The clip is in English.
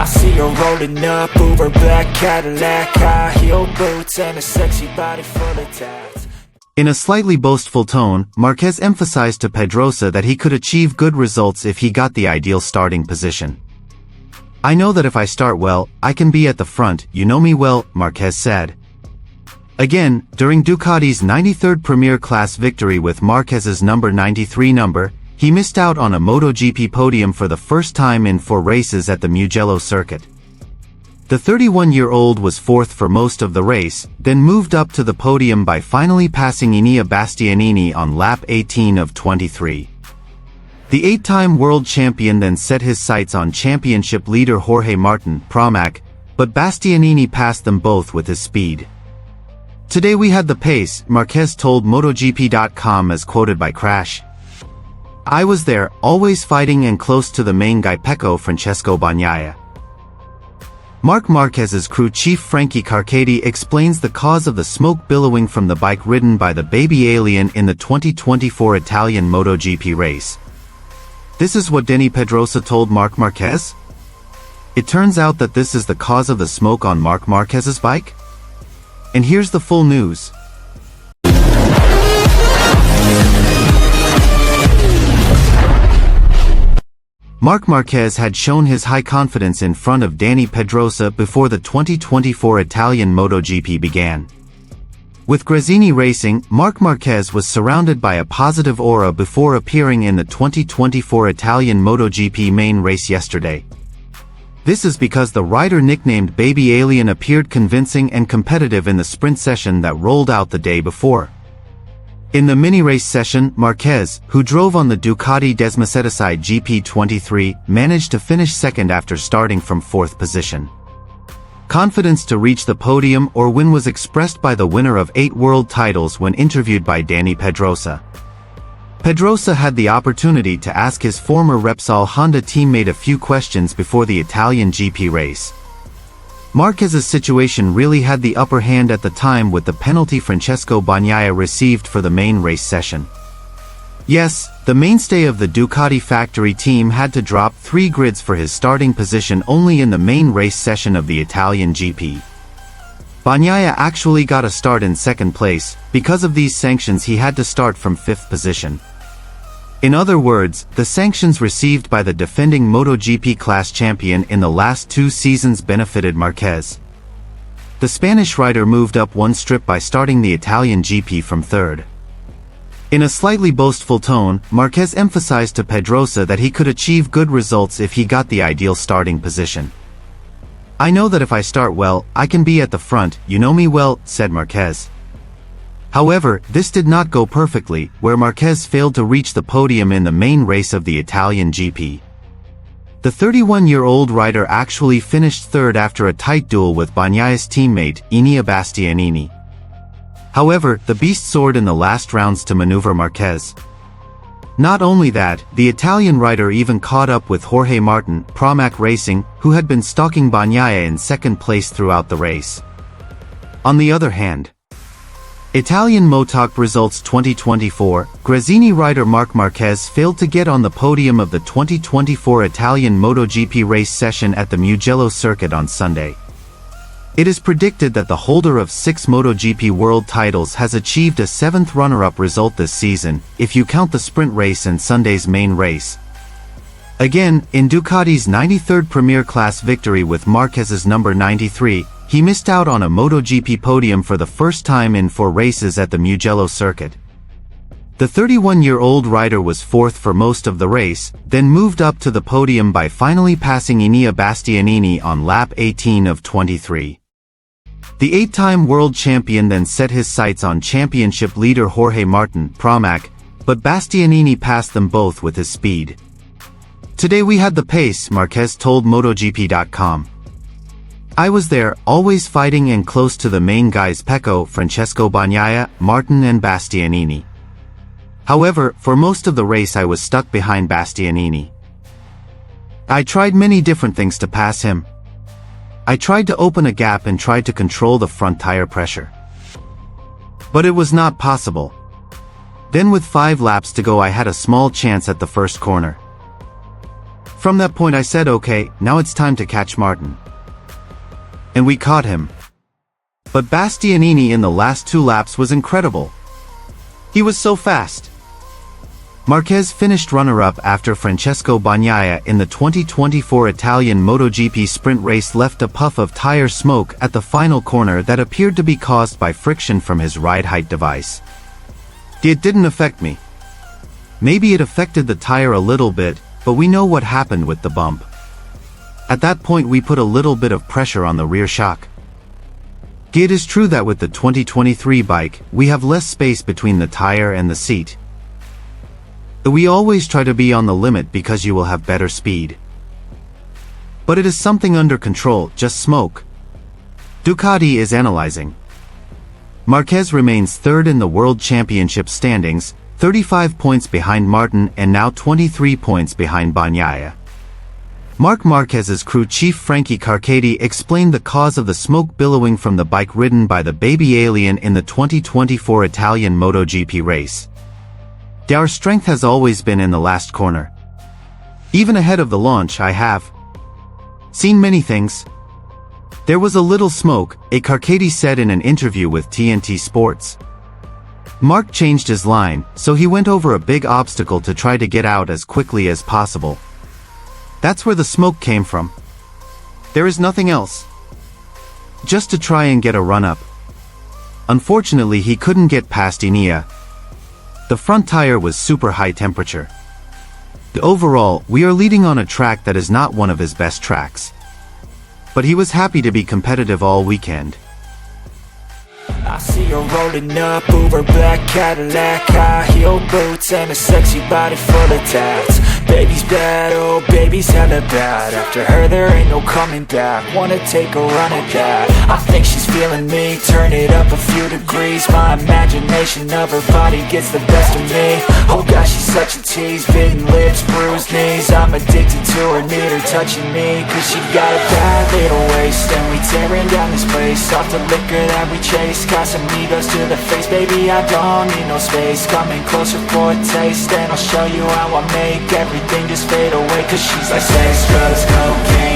I see her rolling up, Uber black Cadillac, high heel boots and a sexy body full of tats. In a slightly boastful tone, Marquez emphasized to Pedrosa that he could achieve good results if he got the ideal starting position. "I know that if I start well, I can be at the front, you know me well," Marquez said. Again, during Ducati's 93rd Premier Class victory with Marquez's number 93 number, he missed out on a MotoGP podium for the first time in 4 races at the Mugello circuit. The 31-year-old was fourth for most of the race, then moved up to the podium by finally passing Enea Bastianini on lap 18 of 23. The 8-time world champion then set his sights on championship leader Jorge Martin, Pramac, but Bastianini passed them both with his speed. "Today we had the pace," Marquez told MotoGP.com as quoted by Crash. "I was there, always fighting and close to the main guy Pecco Francesco Bagnaia." Marc Marquez's crew chief Frankie Carcati explains the cause of the smoke billowing from the bike ridden by the baby alien in the 2024 Italian MotoGP race. This is what Denny Pedrosa told Marc Marquez. It turns out that this is the cause of the smoke on Marc Marquez's bike? And here's the full news. Marc Marquez had shown his high confidence in front of Dani Pedrosa before the 2024 Italian MotoGP began. With Gresini racing, Marc Marquez was surrounded by a positive aura before appearing in the 2024 Italian MotoGP main race yesterday. This is because the rider nicknamed Baby Alien appeared convincing and competitive in the sprint session that rolled out the day before. In the mini-race session, Marquez, who drove on the Ducati Desmosedici GP23, managed to finish second after starting from 4th position. Confidence to reach the podium or win was expressed by the winner of 8 world titles when interviewed by Dani Pedrosa. Pedrosa had the opportunity to ask his former Repsol Honda teammate a few questions before the Italian GP race. Marquez's situation really had the upper hand at the time with the penalty Francesco Bagnaia received for the main race session. Yes, the mainstay of the Ducati factory team had to drop 3 grids for his starting position only in the main race session of the Italian GP. Bagnaia actually got a start in 2nd place. Because of these sanctions he had to start from 5th position. In other words, the sanctions received by the defending MotoGP class champion in the last 2 seasons benefited Marquez. The Spanish rider moved up 1 strip by starting the Italian GP from 3rd. In a slightly boastful tone, Marquez emphasized to Pedrosa that he could achieve good results if he got the ideal starting position. "I know that if I start well, I can be at the front, you know me well," said Marquez. However, this did not go perfectly, where Marquez failed to reach the podium in the main race of the Italian GP. The 31-year-old rider actually finished 3rd after a tight duel with Bagnaia's teammate, Enea Bastianini. However, the beast soared in the last rounds to maneuver Marquez. Not only that, the Italian rider even caught up with Jorge Martin, Pramac Racing, who had been stalking Bagnaia in 2nd place throughout the race. On the other hand, Italian motogp results 2024, Gresini rider Marc Marquez failed to get on the podium of the 2024 Italian MotoGP race session at the Mugello circuit on Sunday. It is predicted that the holder of 6 MotoGP world titles has achieved a 7th runner-up result this season, if you count the sprint race and Sunday's main race. Again, in Ducati's 93rd Premier Class victory with Marquez's number 93, he missed out on a MotoGP podium for the first time in 4 races at the Mugello circuit. The 31-year-old rider was 4th for most of the race, then moved up to the podium by finally passing Enea Bastianini on lap 18 of 23. The 8-time world champion then set his sights on championship leader Jorge Martin, Pramac, but Bastianini passed them both with his speed. "Today we had the pace," Marquez told MotoGP.com. "I was there, always fighting and close to the main guys Pecco, Francesco Bagnaia, Martin and Bastianini. However, for most of the race I was stuck behind Bastianini. I tried many different things to pass him. I tried to open a gap and tried to control the front tire pressure. But it was not possible. Then with 5 laps to go I had a small chance at the first corner. From that point I said okay, now it's time to catch Martin. And we caught him. But Bastianini in the last 2 laps was incredible. He was so fast. Marquez finished runner-up after Francesco Bagnaia in the 2024 Italian MotoGP sprint race left a puff of tire smoke at the final corner that appeared to be caused by friction from his ride height device. It didn't affect me. Maybe it affected the tire a little bit, but we know what happened with the bump. At that point we put a little bit of pressure on the rear shock. It is true that with the 2023 bike, we have less space between the tire and the seat. We always try to be on the limit because you will have better speed. But it is something under control, just smoke. Ducati is analyzing. Marquez remains 3rd in the World Championship standings, 35 points behind Martin and now 23 points behind Bagnaia. Marc Marquez's crew chief Frankie Carcati explained the cause of the smoke billowing from the bike ridden by the baby alien in the 2024 Italian MotoGP race. Our strength has always been in the last corner. Even ahead of the launch I have seen many things. There was a little smoke, a Carcati said in an interview with TNT Sports. Marc changed his line, so he went over a big obstacle to try to get out as quickly as possible. That's where the smoke came from. There is nothing else. Just to try and get a run-up. Unfortunately he couldn't get past Inia. The front tire was super high temperature. Overall, we are leading on a track that is not one of his best tracks. But he was happy to be competitive all weekend. I see her rolling up, Uber black Cadillac, high heel boots and a sexy body full of tats. Baby's bad, oh baby's hella bad. After her there ain't no coming back. Wanna take a run at that. I think she's feeling me, turn it up a few degrees. My imagination of her body gets the best of me. Oh gosh, she's such a tease, bitten lips, bruised knees. I'm addicted to her, need her touching me. Cause she got a bad little waist, and we tearing down this place. Off the liquor that we chase, Casamigos to the face. Baby, I don't need no space. Coming closer for a taste, and I'll show you how I make everything just fade away. Cause she's like sex, drugs, cocaine,